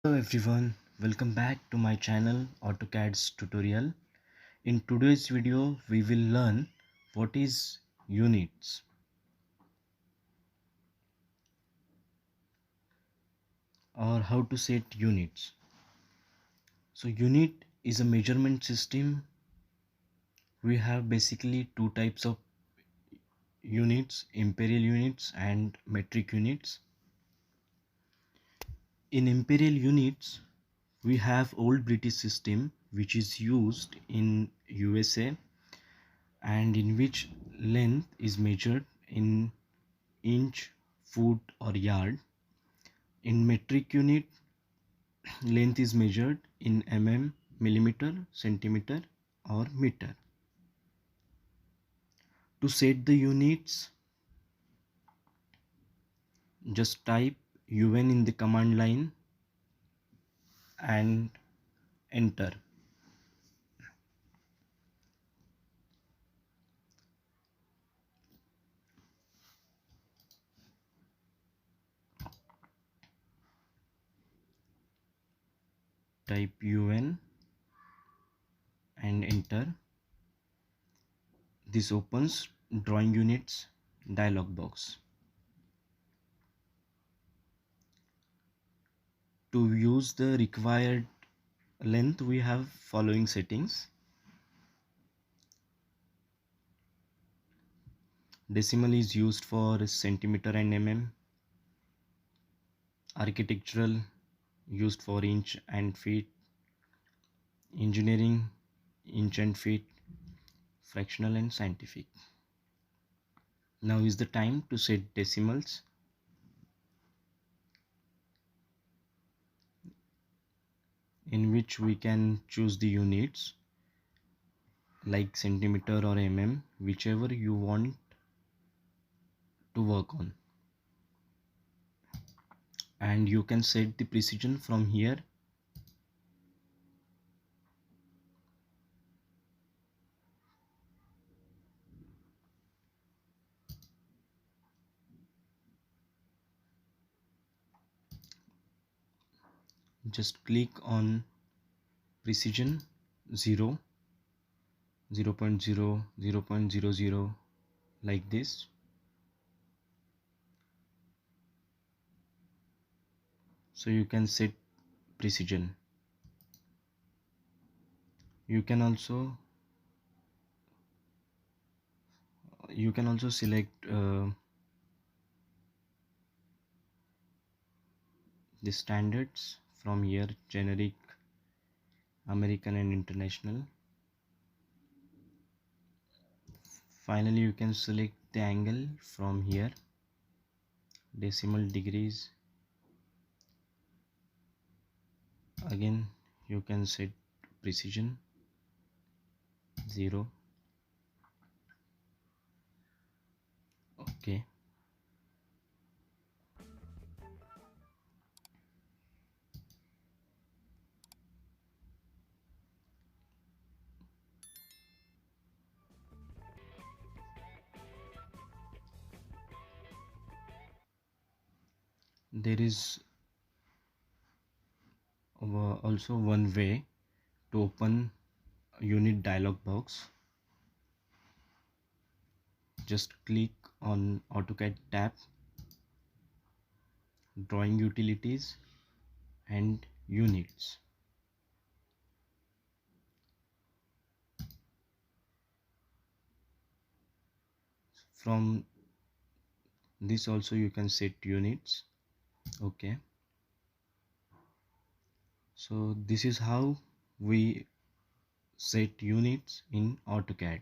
Hello everyone, welcome back to my channel AutoCAD's tutorial. In today's video we will learn what is units or how to set units. So unit is a measurement system. We have basically two types of units, imperial units and metric units. In imperial units we have old British system which is used in USA and in which length is measured in inch, foot or yard. In metric unit, length is measured in mm, millimeter, centimeter or meter. To set the units, just type UN in the command line and enter. Type UN and enter. This opens drawing units dialog box. To use the required length, we have following settings. Decimal is used for centimeter and mm. Architectural used for inch and feet. Engineering inch and feet. Fractional and scientific. Now is the time to set decimals. In which we can choose the units like centimeter or mm, whichever you want to work on. And you can set the precision from here. Just click on precision 0, 0 0.0, 0 0.00 like this. So you can set precision. You can also select the standards from here, generic, American and international. Finally you can select the angle from here, decimal degrees. Again you can set precision 0. Okay. There is also one way to open a unit dialog box. Just click on AutoCAD tab, drawing utilities and units. From this also you can set units. Okay, so this is how we set units in AutoCAD.